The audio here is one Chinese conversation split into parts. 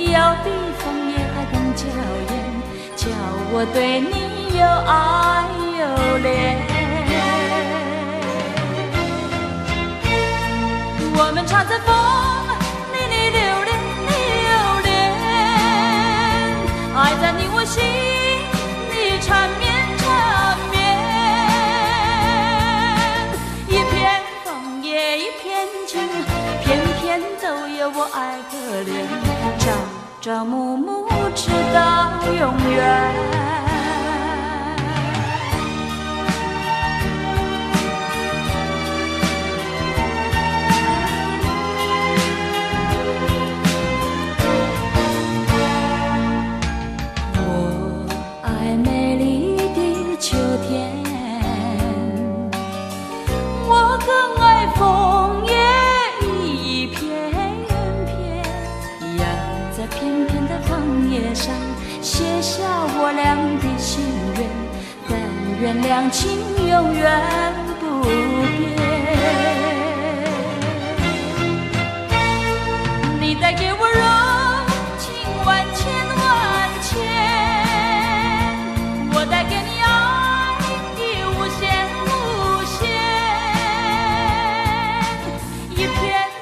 要比枫叶还更娇艳，叫我对你又爱又恋。我们常在风里你留恋，你留恋，爱在你我心里缠绵缠绵。一片枫叶一片情，偏偏都有我爱可怜，朝朝暮暮直到永远。写下我俩的心愿，但愿两情永远不变。你带给我柔情万千万千，我带给你爱的无限无限。一片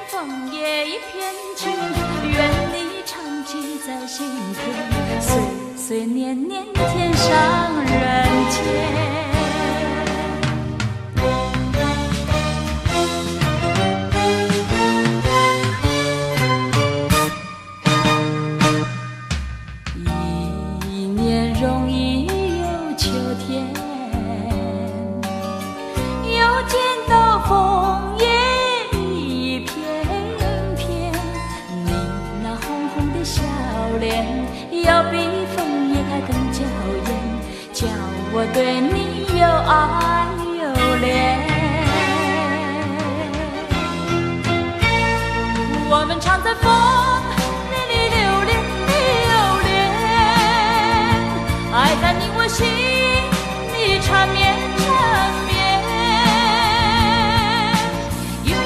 枫叶一片情，愿你常记在心田，岁岁年年天上人间。一年容易又秋天，又见到枫叶一片片，你那红红的笑脸要比枫叶还更娇艳，叫我对你又爱又恋。我们常在风里你留恋，你留恋，爱在你我心里缠绵缠绵。一片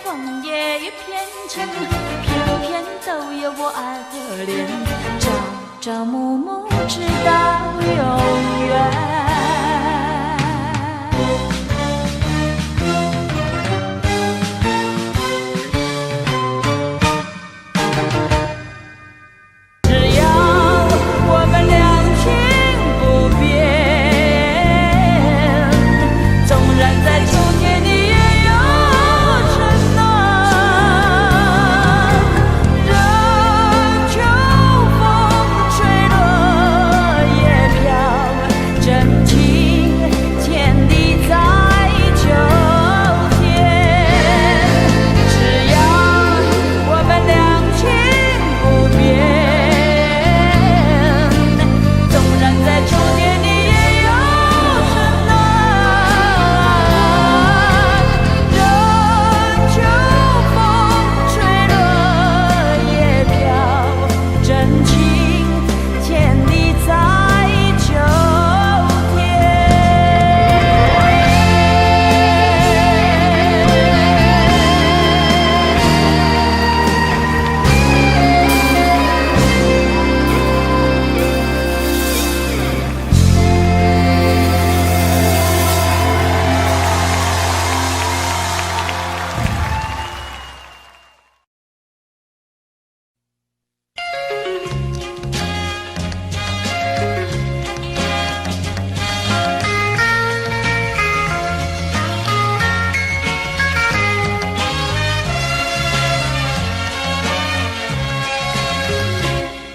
枫叶一片情，偏偏都有我爱可怜，朝朝暮暮直到永远。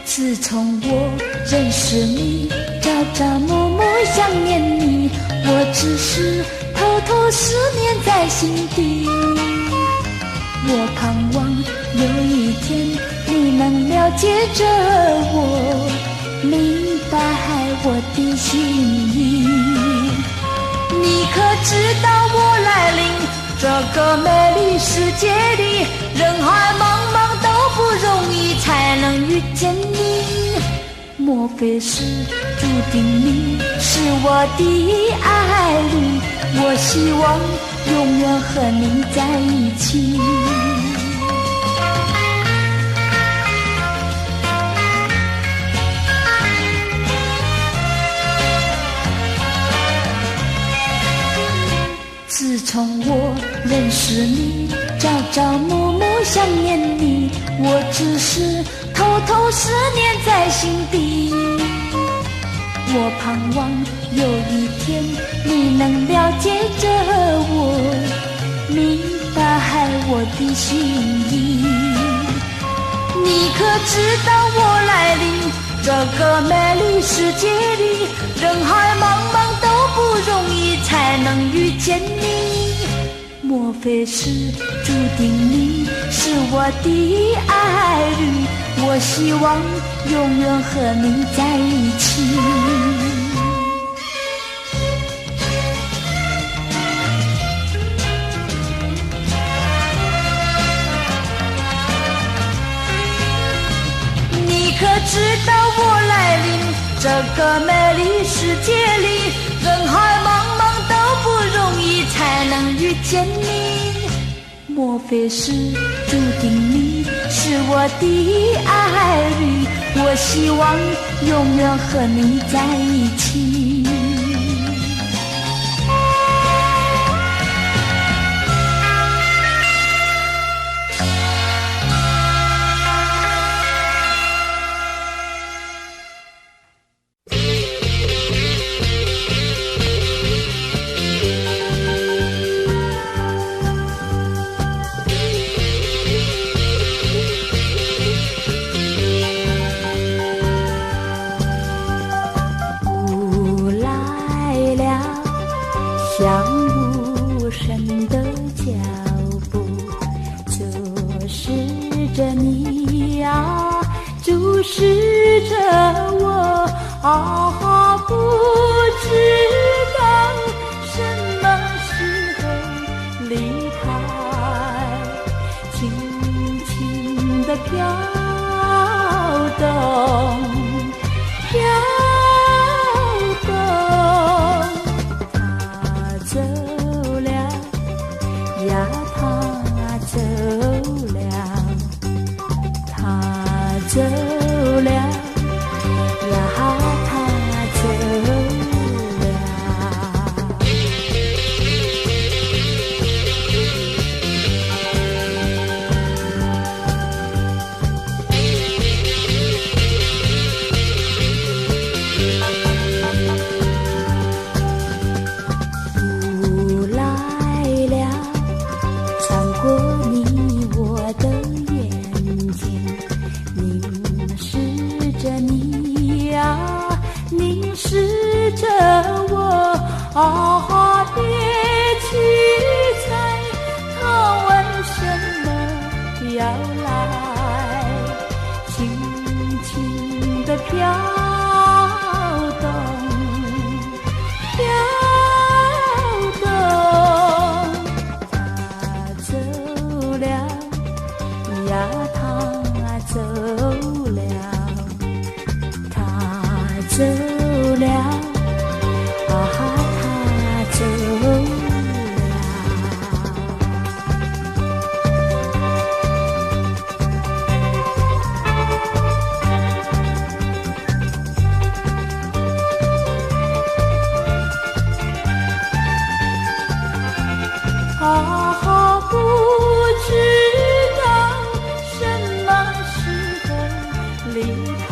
自从我认识你，朝朝暮暮想念你，我只是偷偷思念在心底。我盼望有一天你能了解着我，明白我的心意。你可知道我来临这个美丽世界里，人海茫茫都不容易才能遇见你。莫非是注定你是我的爱侣，我希望永远和你在一起。认识你，朝朝暮暮想念你，我只是偷偷思念在心底。我盼望有一天你能了解着我，明白我的心意。你可知道我来临这个美丽世界里，人海茫茫都不容易才能遇见你。莫非是注定你是我的爱侣，我希望永远和你在一起。你可知道我来临这个美丽世界里，人海茫茫都不容易才能遇见你。莫非是注定你是我的爱侣，我希望永远和你在一起。像无声的脚步，注视着你啊，注视着我啊，不知道什么时候离开，轻轻地飘动，飘动。走了呀，他走了，他走了呀，他走了。啊，别去猜，他问什么要来，轻轻地飘动，飘动。他走了呀，他走了，他走了。啊，不知道什么时候离开，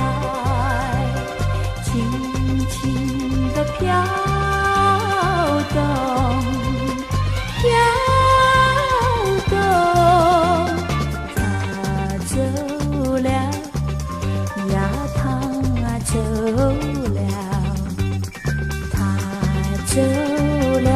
轻轻地飘动，飘动。他走了呀，他走了，他走了。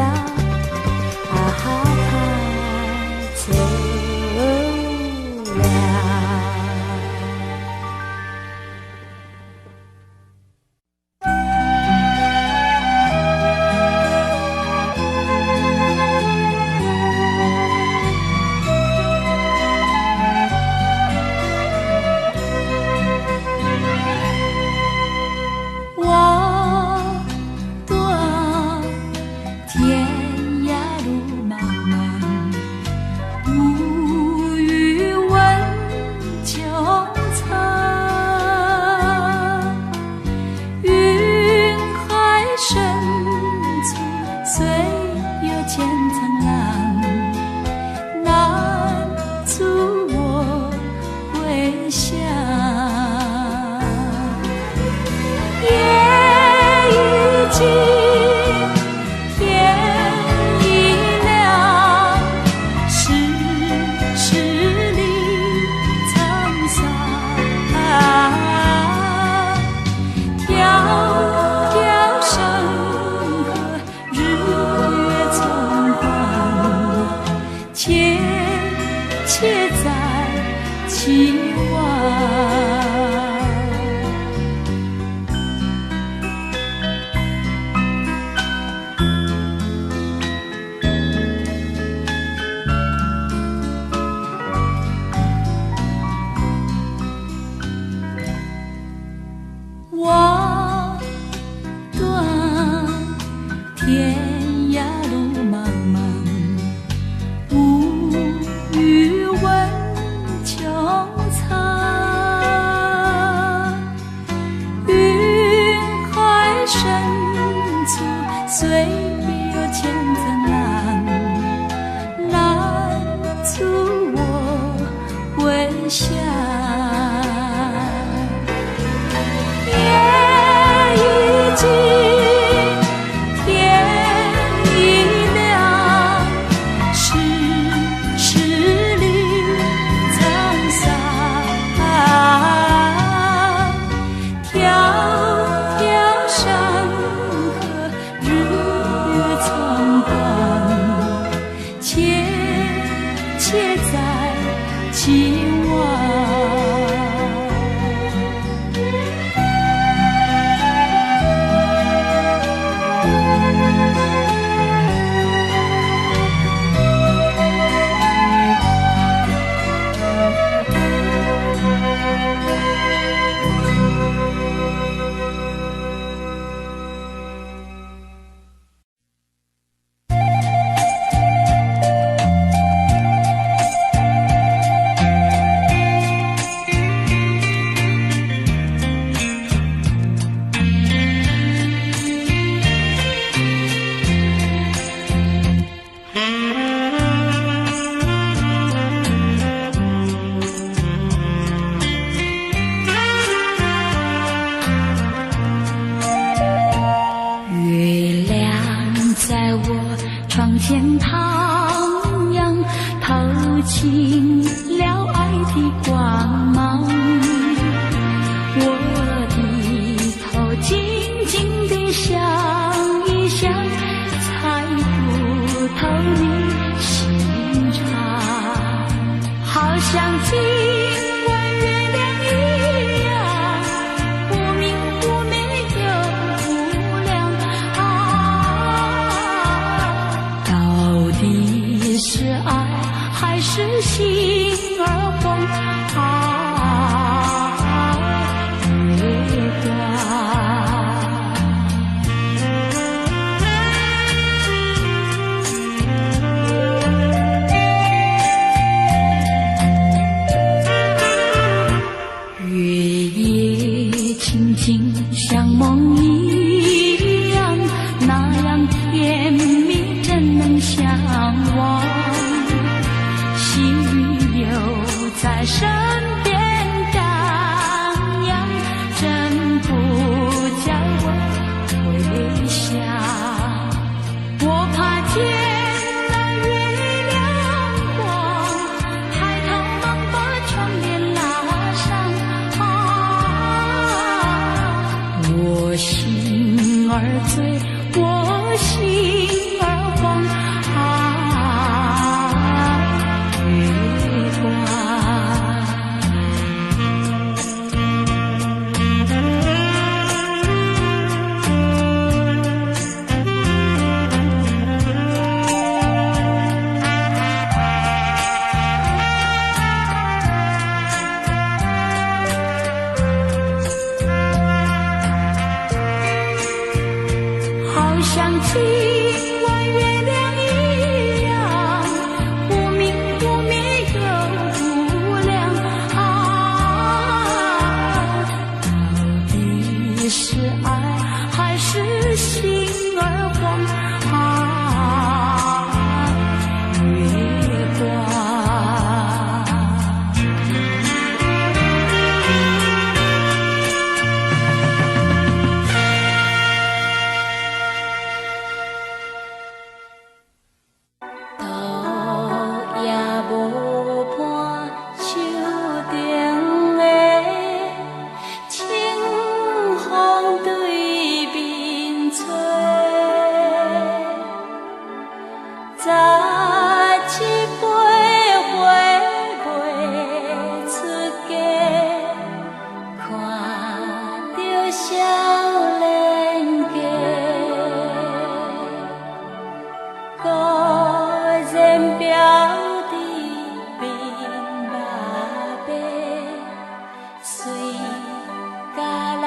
我断天涯路茫茫，无语问穹苍。云海深处，虽有千层浪，难阻我归乡。且在情望。窗前徜徉，透进了爱的光芒。我低头静静地想一想，猜不透你心肠，好像今晚月亮一样，不明不灭又不亮到底是爱还是心儿慌月光。月夜静静像梦一样，那样甜蜜怎能相忘？细雨留在身边荡漾，真不叫我回想。我怕见了月亮光，抬头忙把窗帘拉上我心儿醉，我心儿慌月光。好像今晚月亮一样，不明不灭又不亮到底是爱还是心儿慌月光。随家人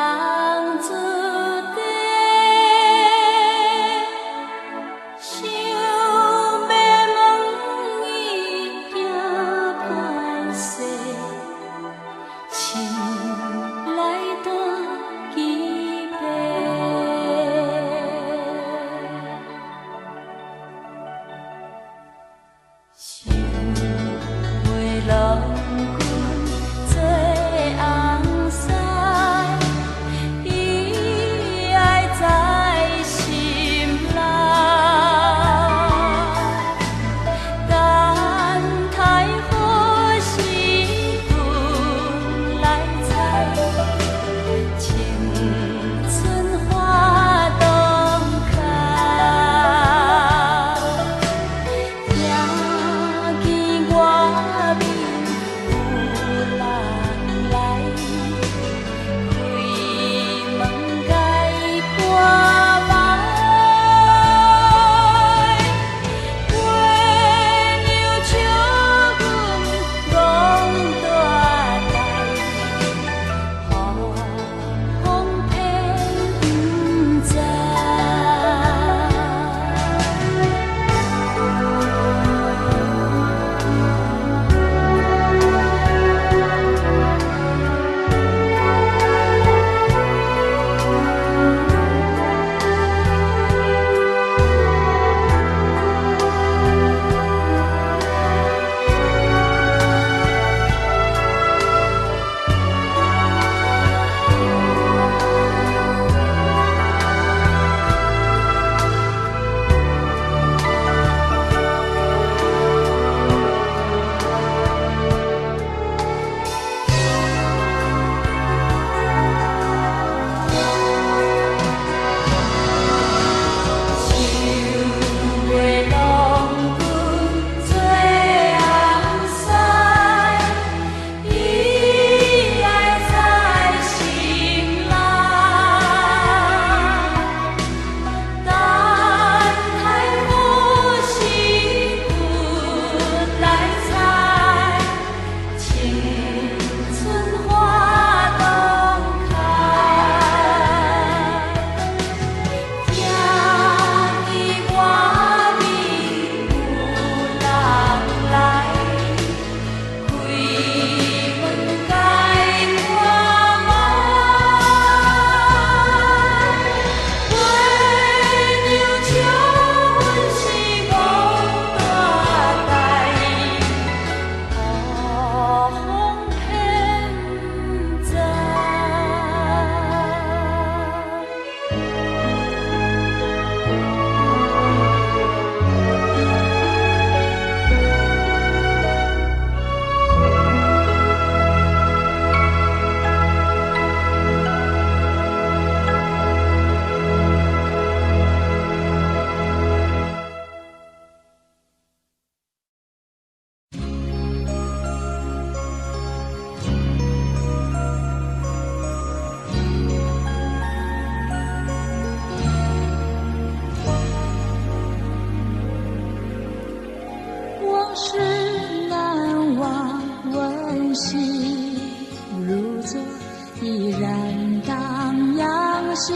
心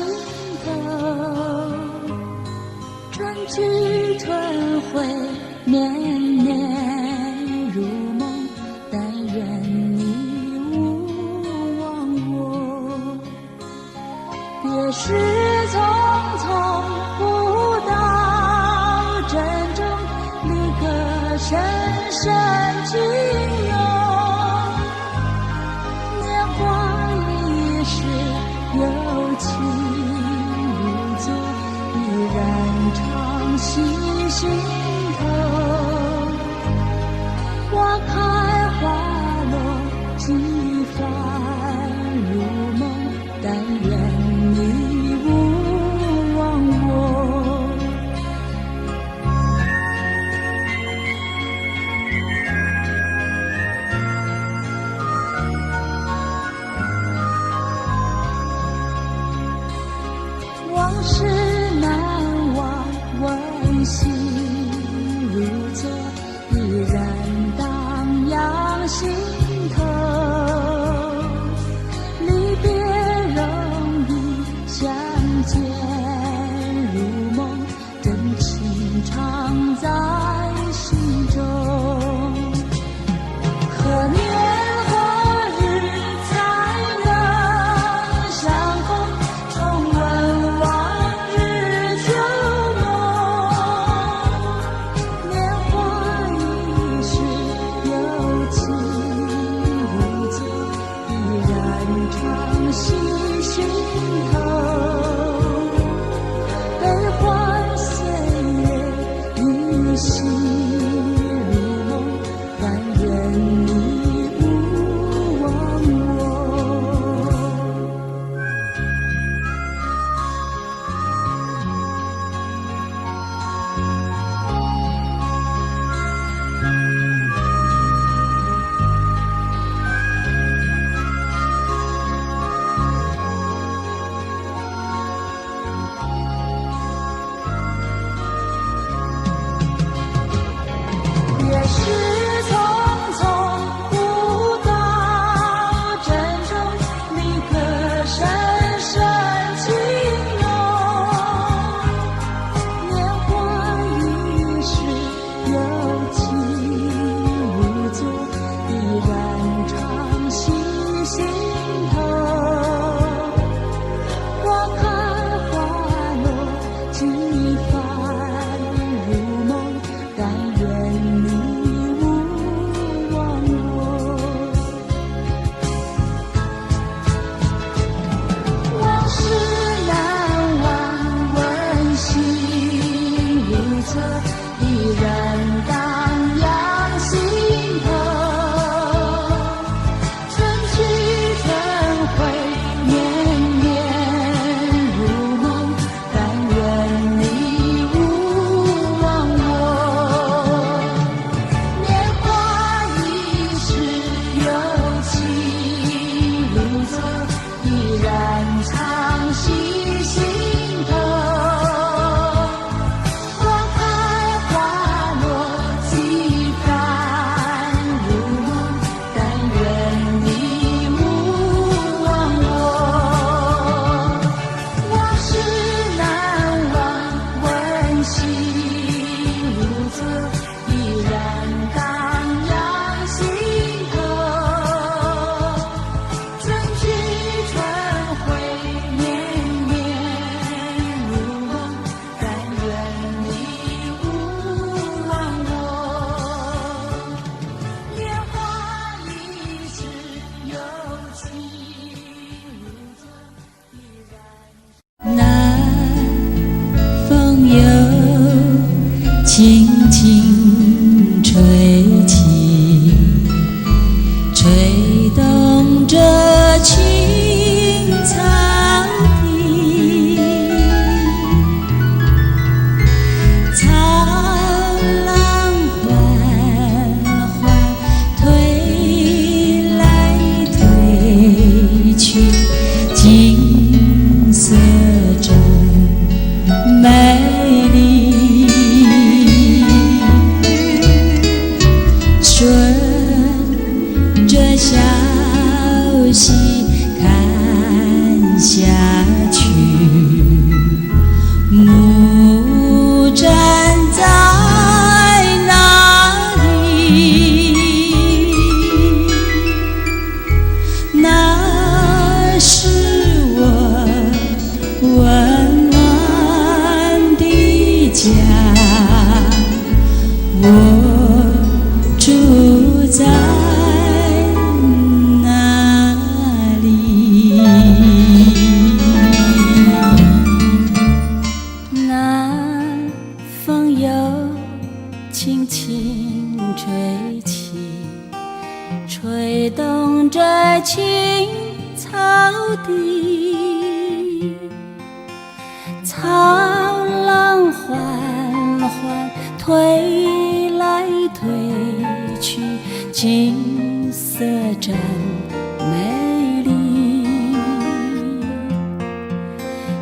头。春去春回，年年如梦，但愿你勿忘我。别时匆匆，不到珍重，离歌深深情浓。年华易逝，有情如昨，依然常系心头。花开花落，几番如梦，但愿你勿忘我。往事难忘，温馨如昨，依然荡漾心头。离别容易，相见如梦，真情常在心中。何年何日才能相逢，重温往日旧梦。年华易逝，有情如昨，依然常系心头。悲欢岁月，依稀如梦，但愿你勿忘我。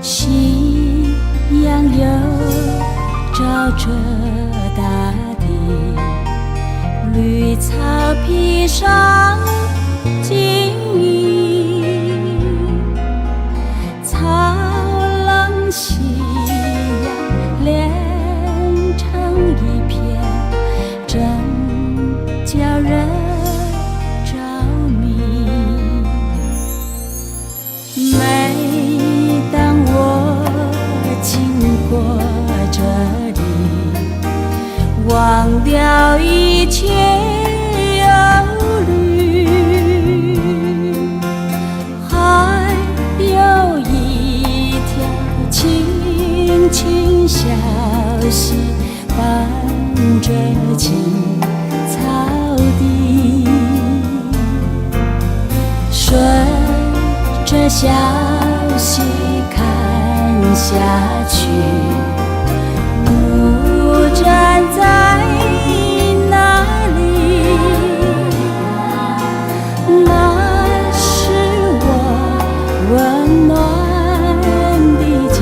夕阳又照着大地，绿草披上金衣，草冷夕阳连成一片，真叫人着迷。每当我经过这里，忘掉一切忧虑，还有一条清清小溪伴着青草地，顺着小溪看下去，木站在那里，那是我温暖的家，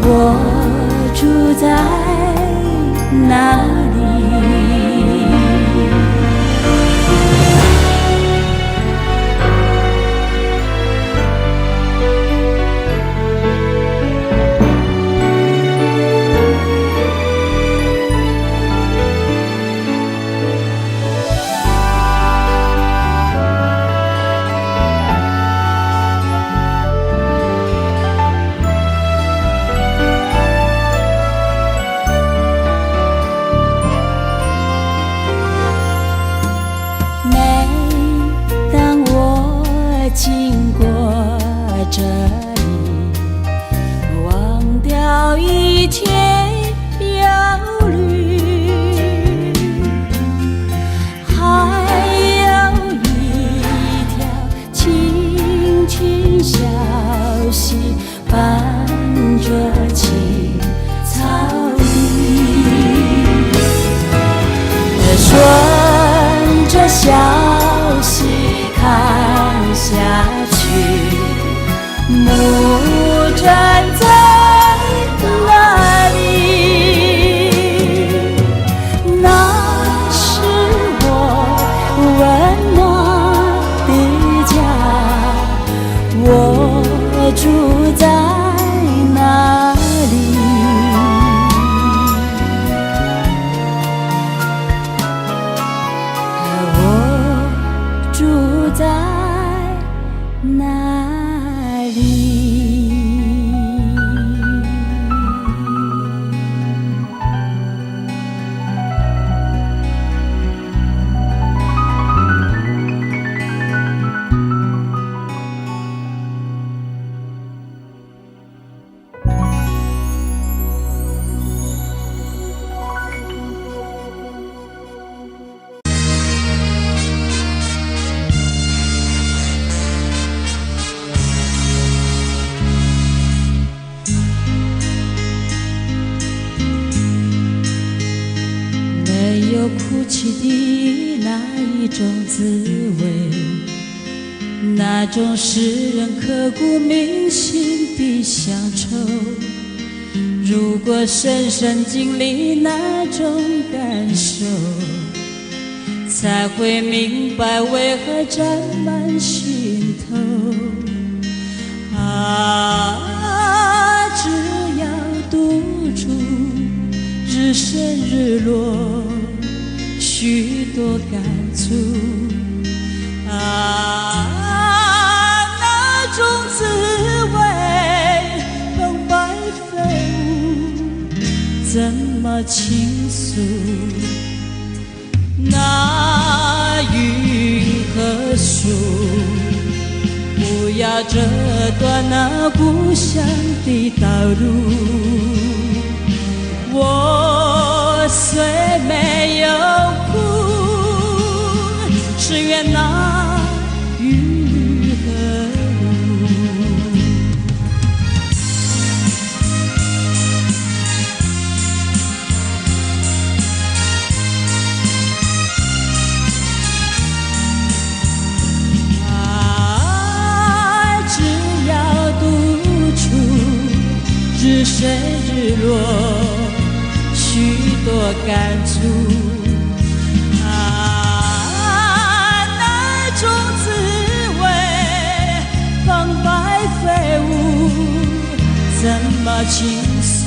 我住在那里。经过这里，忘掉一切忧虑，还有一条清清小溪伴着青草地，顺着小溪看下去，木站在那里，那是我温暖的家，我住在那里，我住在哪里？没有哭泣的那一种滋味，那种使人刻骨铭心的乡愁。如果深深经历那种感受，才会明白为何沾满心头。啊，只要赌注日升日落，许多感触啊，那种滋味横白飞舞，怎么倾诉？那云和树，不要折断那故乡的道路。我虽没有哭，只愿那雨和路。啊，只要赌水日落，许多感触啊，那种滋味，澎湃飞舞，怎么倾诉？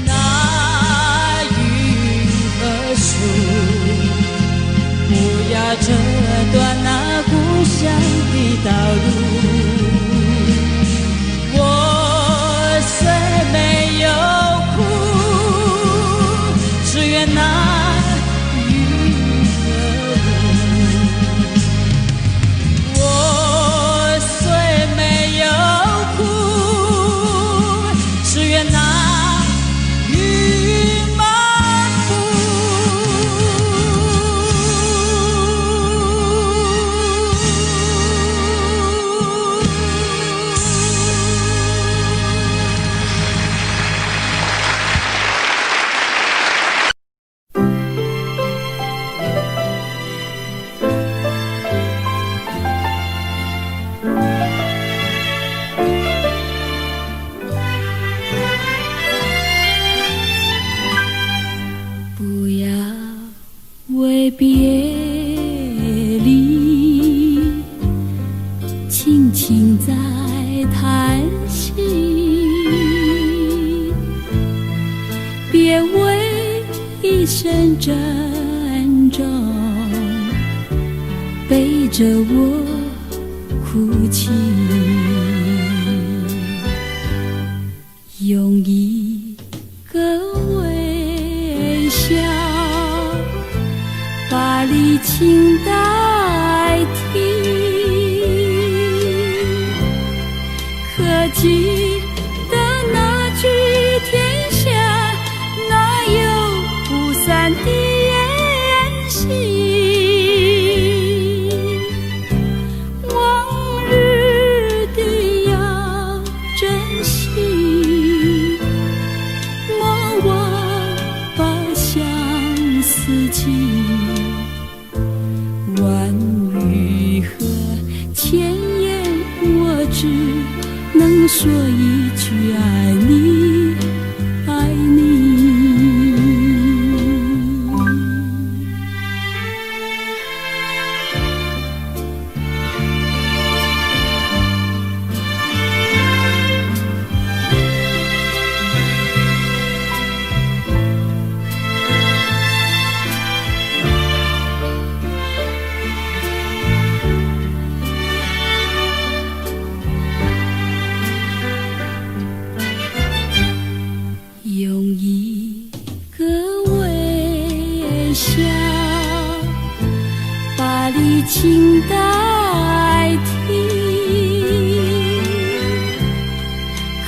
那雨和树，不要折断那故乡的道路。我虽没有哭，只愿那雨和雾。我虽没有哭，只愿那雨漫步。不要为别离轻轻在叹息，别为一生珍重背着我哭泣，用一个微笑把离情代替，可记得那句天下哪有不散的宴席，往日的要珍惜，莫忘把相思记。万语和千言我只能说一句爱你，爱你。用一个微笑把离情代替，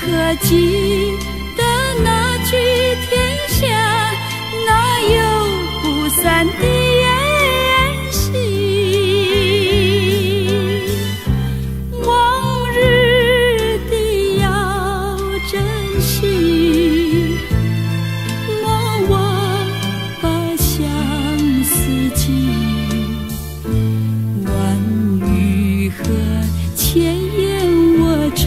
可记得那句天下哪有不散的宴席，往日的要珍惜，莫忘把相思记。万语和千言我只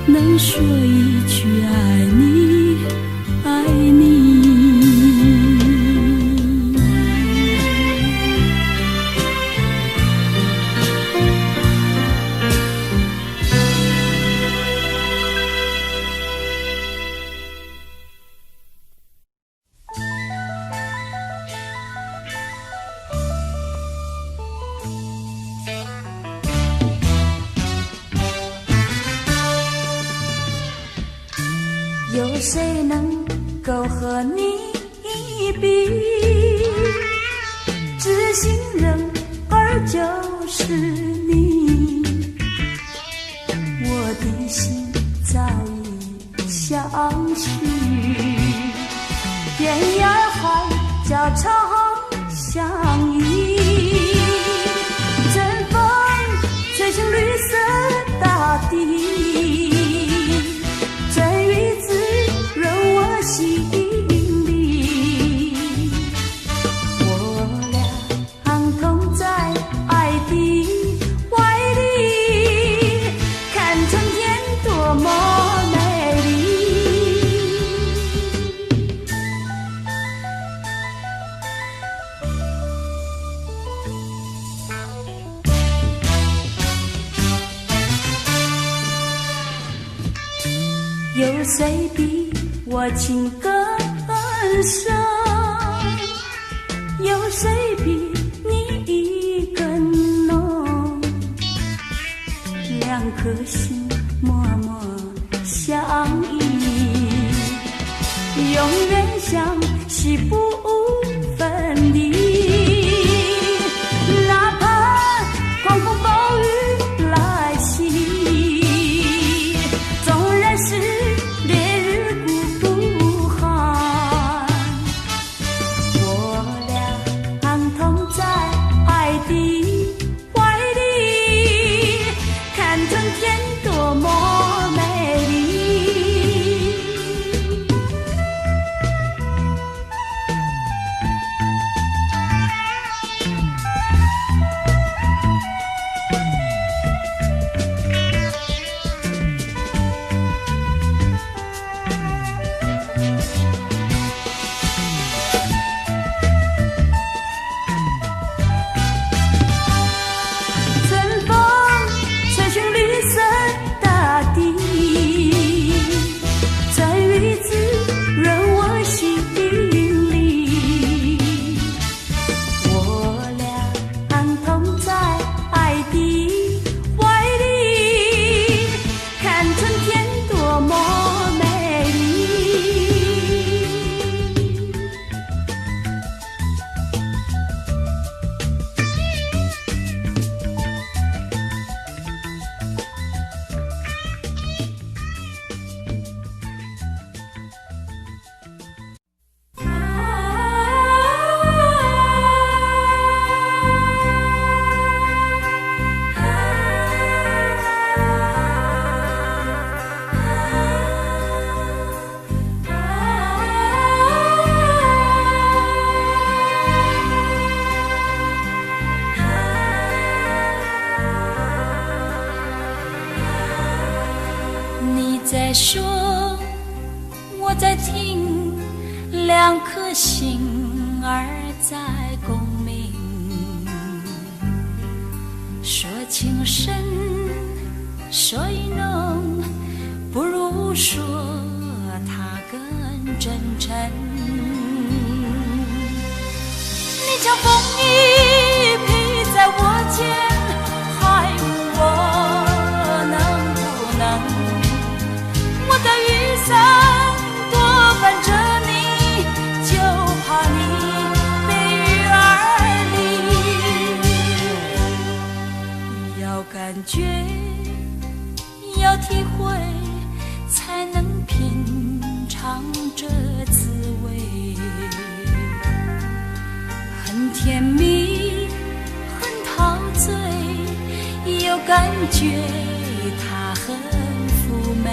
能说一句爱你，爱你。有谁能够和你比？知心人儿就是你，我的心早已相许。天涯海角常相依，阵风吹醒绿色大地，阵雨滋润我心里。我俩同在爱的怀里，看春天多么美。有谁比我情更深？有谁比你意更浓？两颗心默默相依，永远相惜不分离。哪怕狂风暴雨来袭，纵然是烈日孤孤寒，我俩安同在爱的怀里，看春天多么美丽。春风吹寻绿色大地，春雨滋润我心里。我俩安同在爱的怀里，看春天多么美丽。你在说，我在听，两颗心儿在共鸣。说情深，说意浓，不如说它更真诚。你将风衣披在我肩，还问我能不能。我的雨伞多伴着你，就怕你背雨而离。要感觉，要体会，才能品尝这滋味。很甜蜜，很陶醉，有感觉，它很妩媚。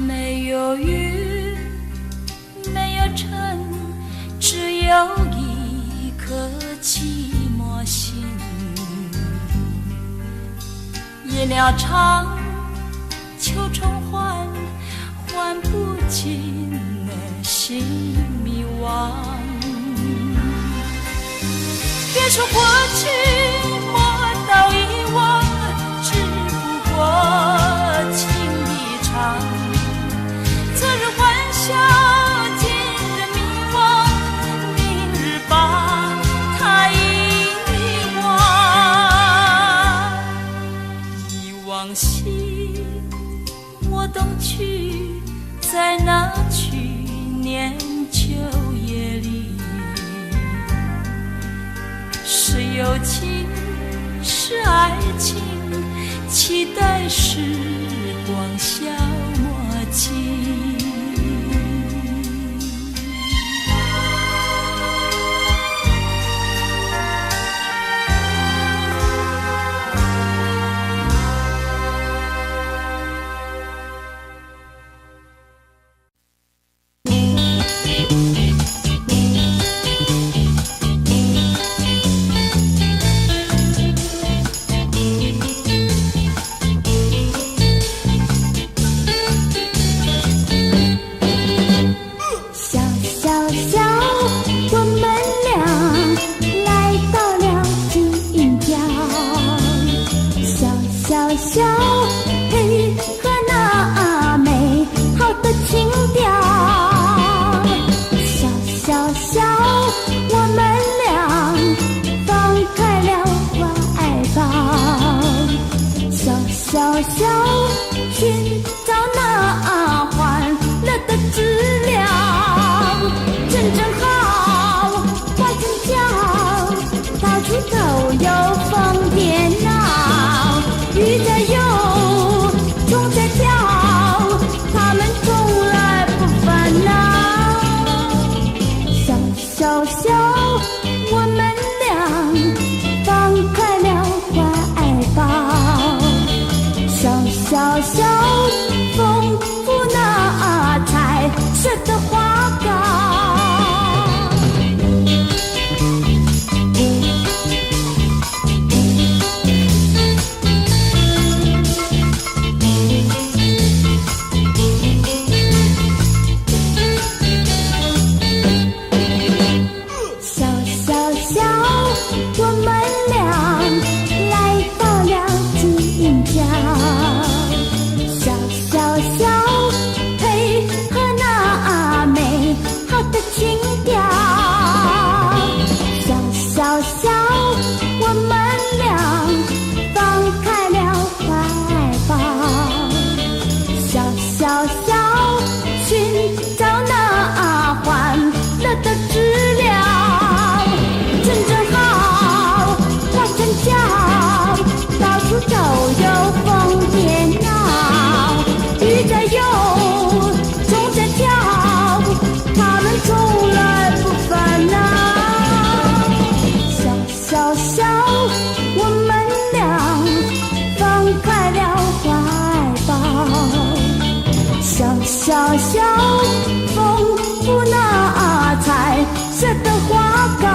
没有雨，没有尘，只有一颗寂寞心。夜鸟唱，秋虫唤，唤不尽的心迷惘。别说过去，莫道遗忘，只不过情一场。昨日欢笑，今日迷惘，明日把它遗忘。忆往昔，我东去，在那去年秋夜里，是友情，是爱情，期待时光消磨尽。小小，我们俩放开了怀抱。小小小，丰富那彩色的花糕。小小丰富那彩色的花糕。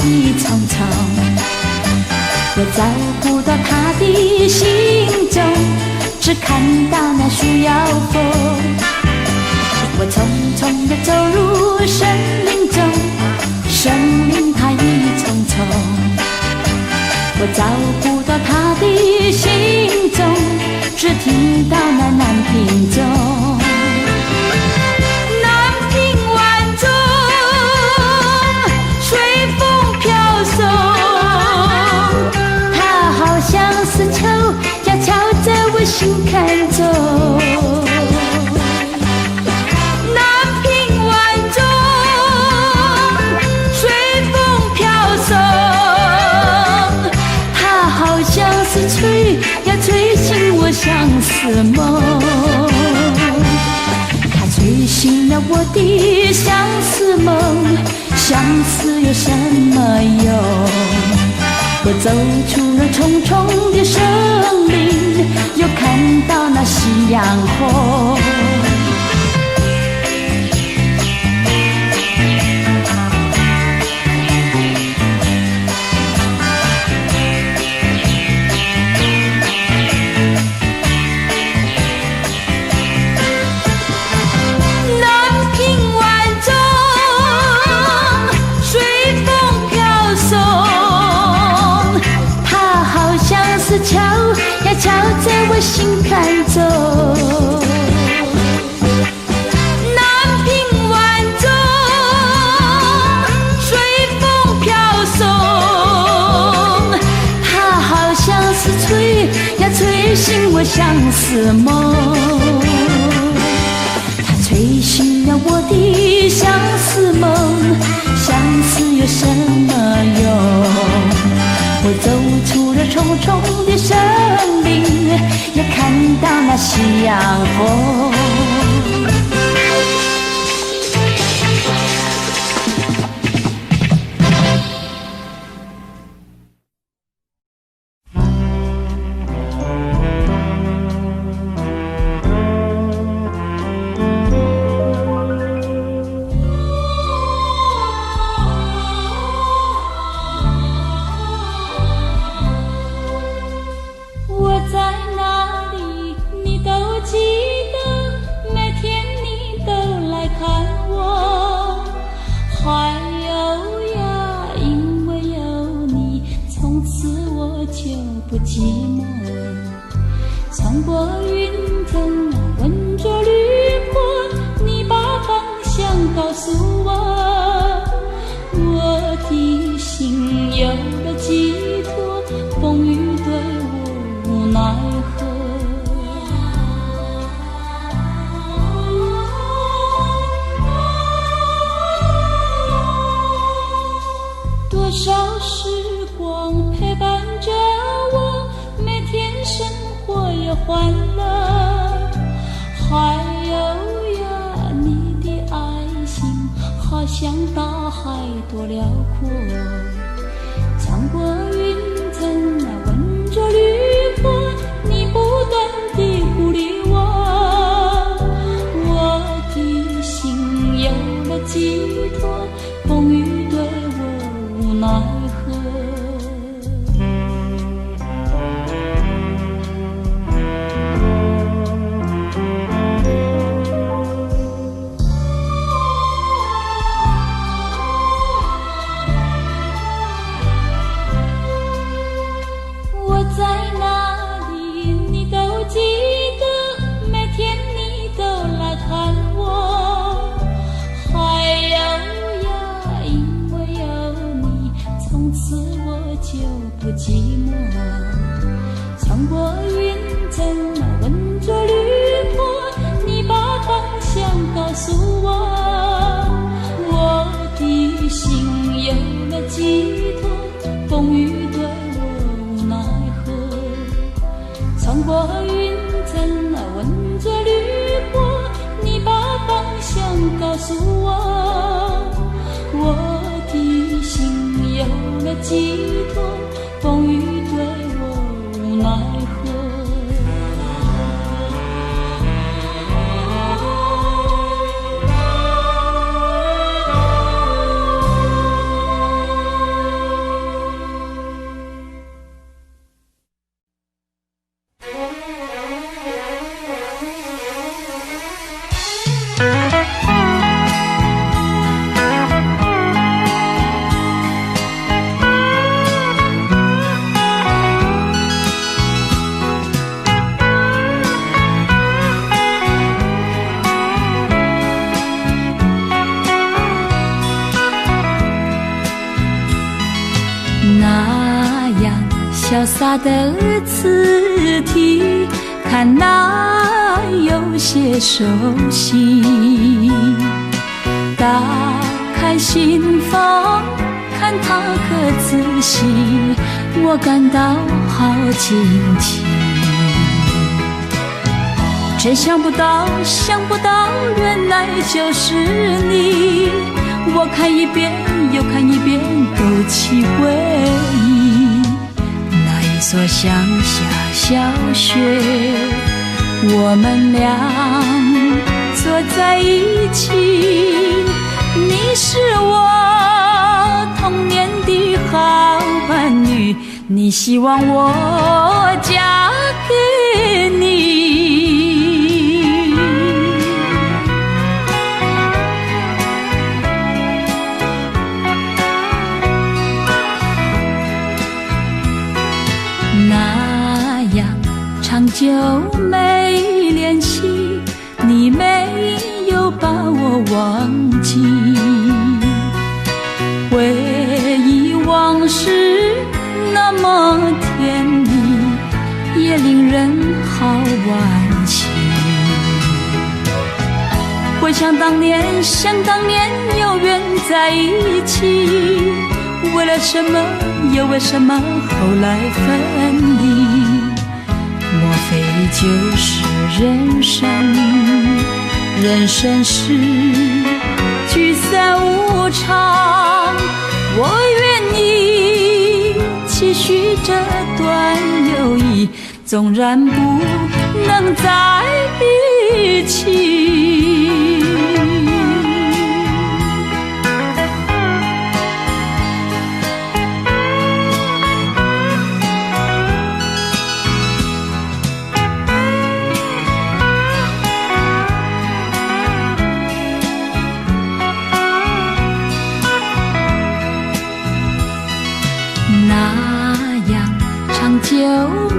意重重，我找不到他的行踪，只看到那树摇风。我匆匆地走入森林中，森林它一重重，我找不到他的行踪，只听到那南屏钟。南屏晚钟，随风飘送，它好像是秋，要敲在我心坎中。要吹醒我相思梦，它吹醒了我的相思梦，相思有什么用？我走出了重重的森林，又看到那夕阳红。敲呀敲在我心坎中，南屏晚钟，随风飘送，它好像是吹呀吹醒我相思梦，它吹醒了我的相思梦，相思有什么用？我走出了重重的森林，也看到那夕阳红。那样潇洒的字体，看来有些熟悉。打开心房，看它可仔细，我感到好惊奇。真想不到，原来就是你。我看一遍又看一遍，勾起回忆。那一所乡下小学，我们俩坐在一起。你是我童年的好伴侣，你希望我嫁给你。那样长久没联系，你没有把我忘记。回忆往事那么甜蜜，也令人好惋惜。回想当年，有缘在一起，为了什么，又为什么后来分离？莫非就是人生？人生是聚散无常，我愿意期许这段友谊，纵然不能在一起。久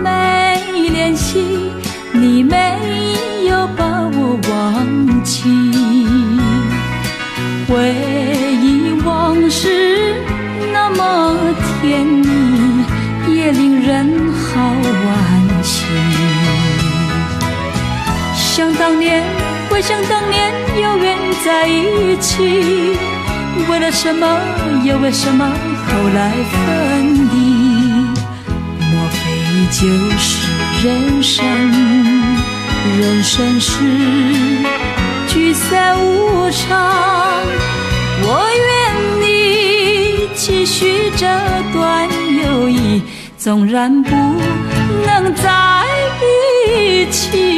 没联系，你没有把我忘记。回忆往事那么甜蜜，也令人好惋惜。回想当年有缘在一起，为了什么，又为什么后来分离？莫非就是人生？人生是聚散无常，我愿你期许这段友谊，纵然不能在一起。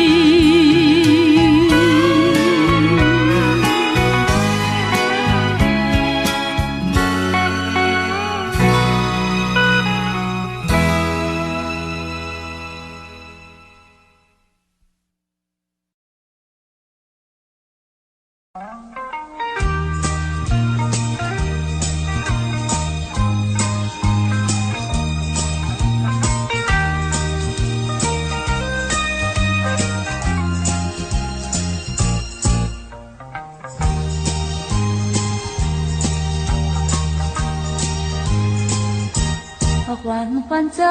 缓缓走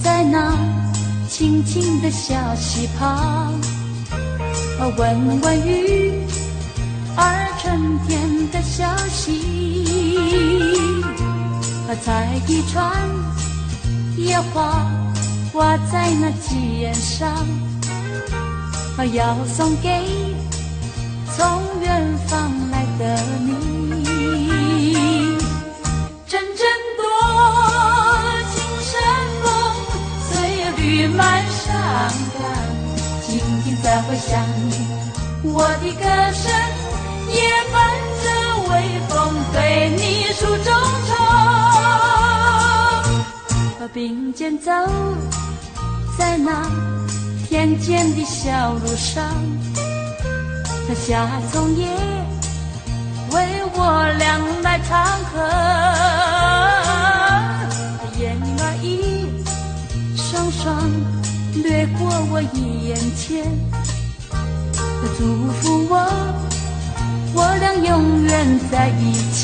在那清清的小溪旁，闻闻雨儿春天的消息，采一串野花挂在那鸡眼上，要送给从远方来的你。阵阵多情山风，岁绿满山岗，静静再回想你，我的歌声也伴着微风对你诉衷肠。并肩走在那田间的小路上，夏葱叶为我俩来唱和，燕儿一双双掠过我眼前，祝福我俩永远在一起。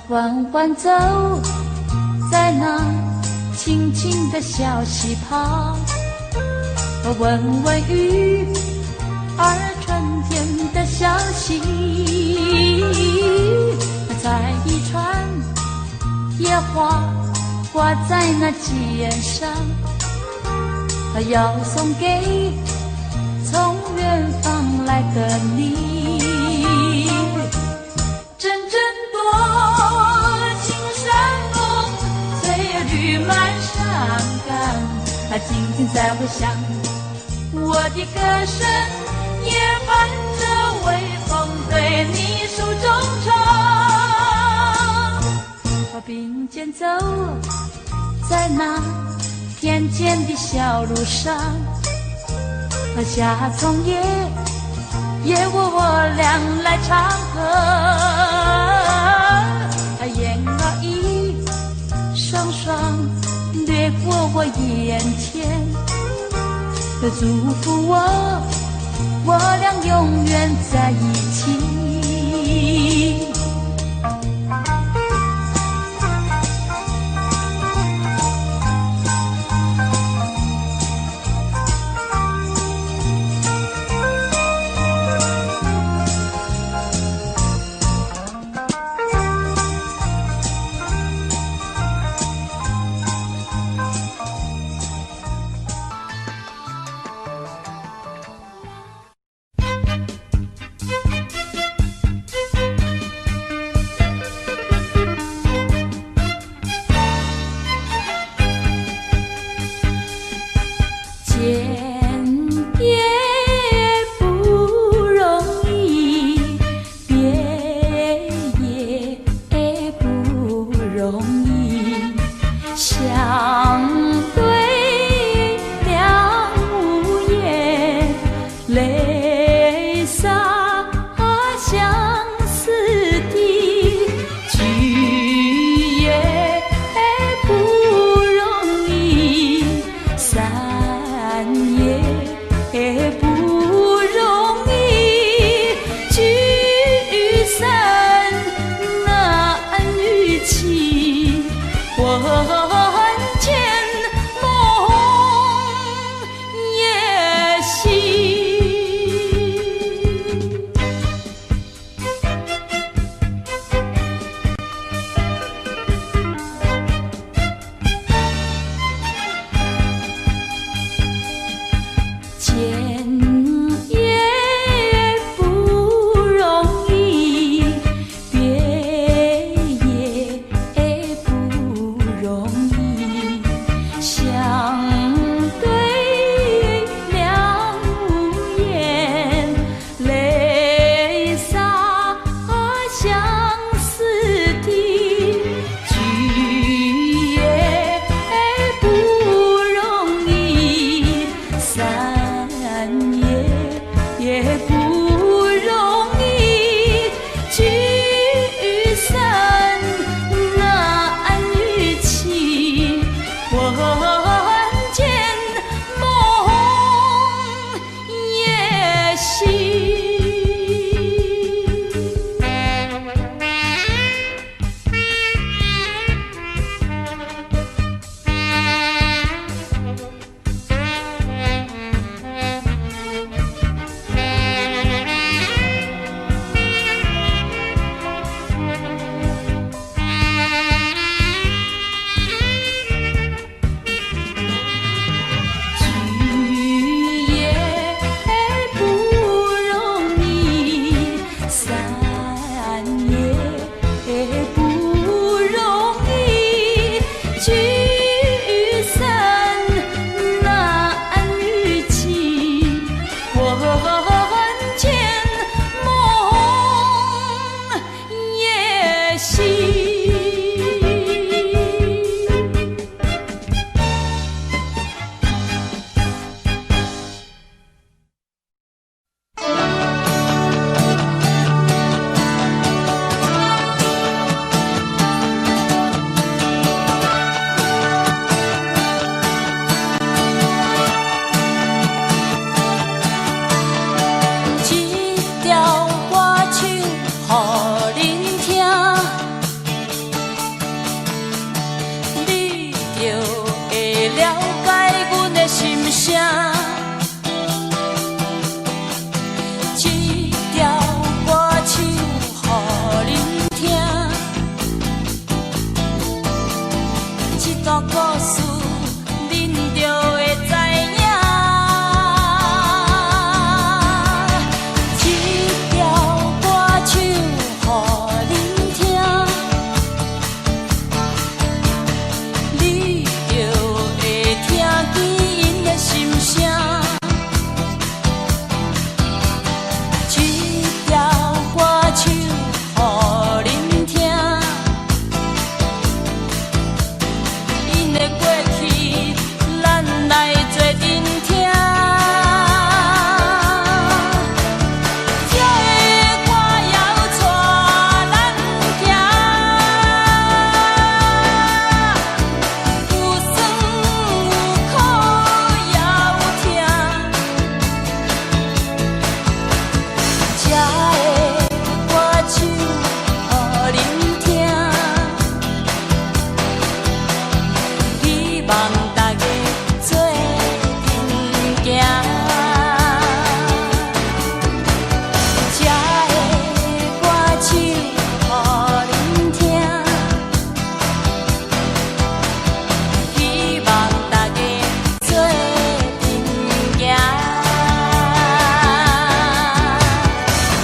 缓缓走在那清清的小溪旁，闻闻鱼儿春天的消息，采一串野花挂在那肩上，要送给从远方来的你。阵阵多情山风随绿满山岗，静静在回响，我的歌声也伴着微风对你手中唱，并肩走在那田间的小路上，夏虫也为我俩来唱和，燕儿一双双掠过我眼前，祝福我俩永远在一起。声。这条歌唱予恁听，这段故事恁就会知影。这条歌唱予恁听，你就会听见因的心声。这条歌唱予恁听，因的过去，咱来做阵听。这个歌谣带咱行，有酸有苦也有甜。这个歌唱予恁听，希望大家做阵行。这个歌唱予恁听，希望大家做阵行。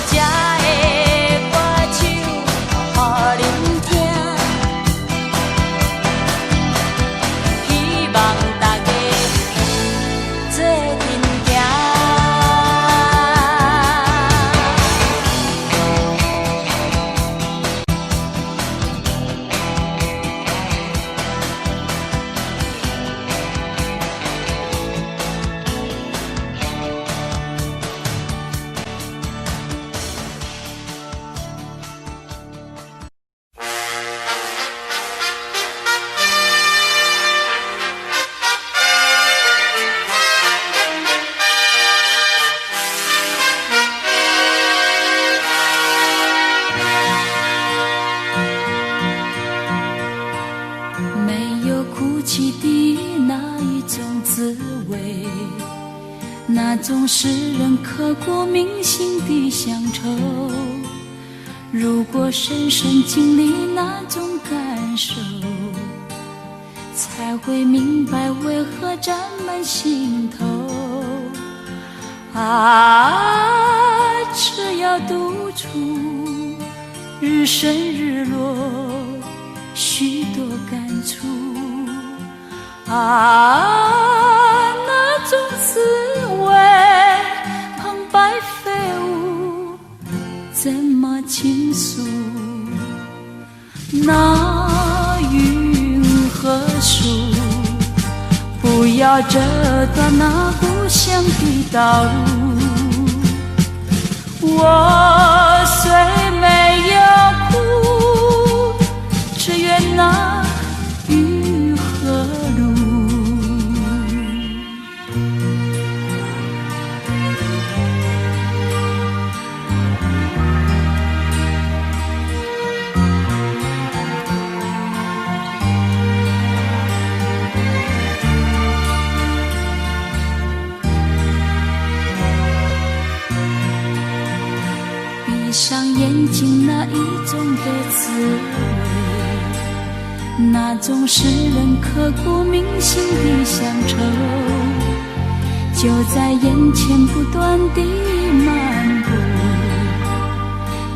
这个歌唱予恁听，希望大家做阵行。没有哭泣的那一种滋味，那种使人刻骨铭心的乡愁。如果深深经历那种感受，才会明白为何沾满心头。啊，只要独处，日升日落，许多感触。啊，那种滋味，澎湃飞舞，怎么倾诉？那云和树，不要折断那故乡的道路。我虽没有哭，只愿那雨和路。闭上眼睛，那一种的滋味，那种使人刻骨铭心的乡愁，就在眼前不断地漫步。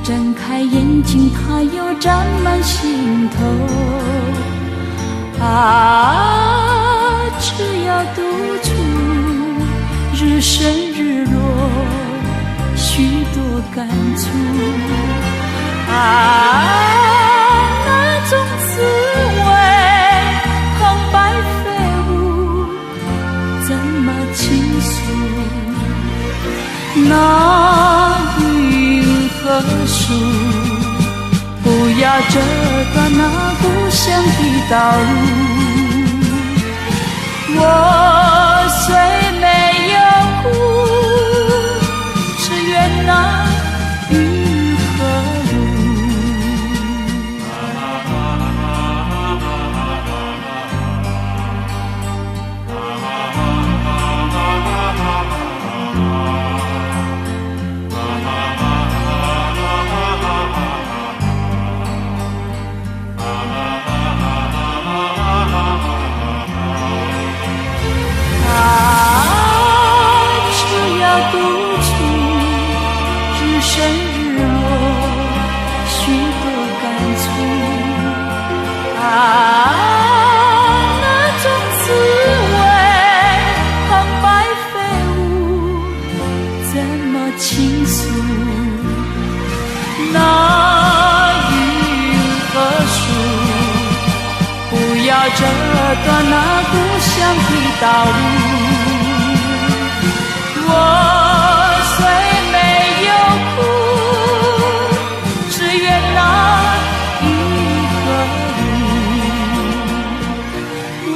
睁开眼睛，它又沾满心头。啊，只要独处，日升日落，许多感触。啊，那种滋味，澎湃飞舞，怎么倾诉？那云和树，不要折断那故乡的道路。我虽没有哭，只愿那雨和路。处，只剩日落许多感触啊，那种滋味苍白飞舞怎么倾诉，那云和树不要折断那故乡的道路，我虽没有哭，只愿那雨和雨，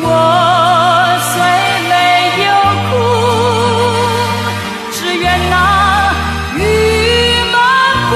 我虽没有哭，只愿那雨漫步。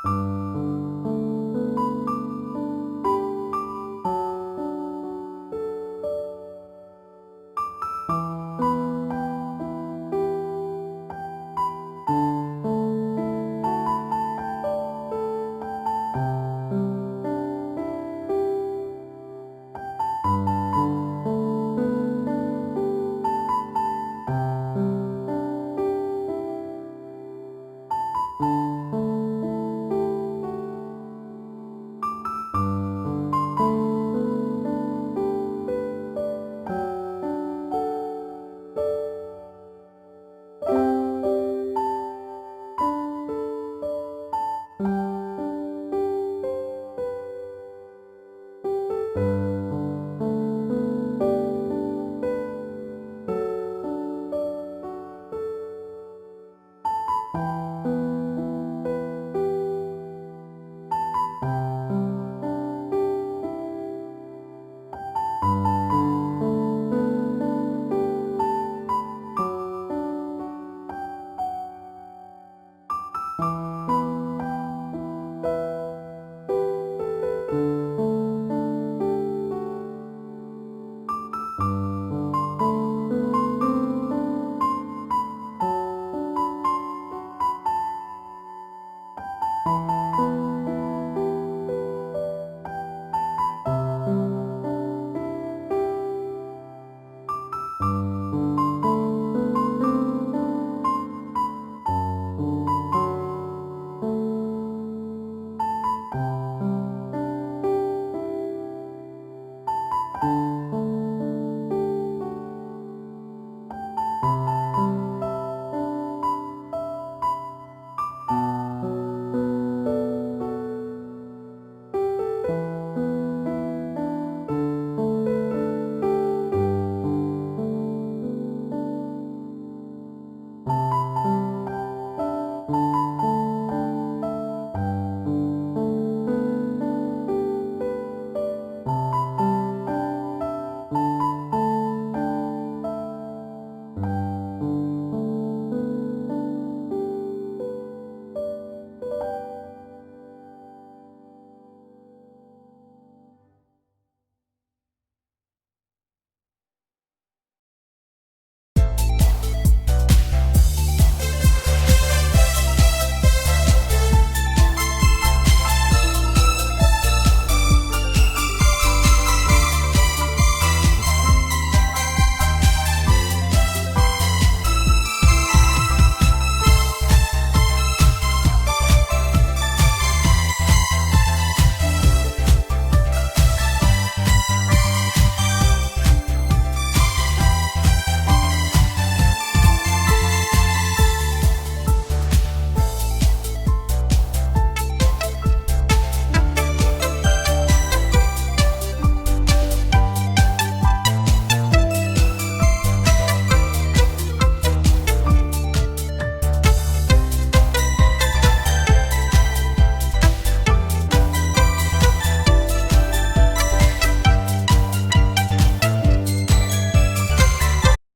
你。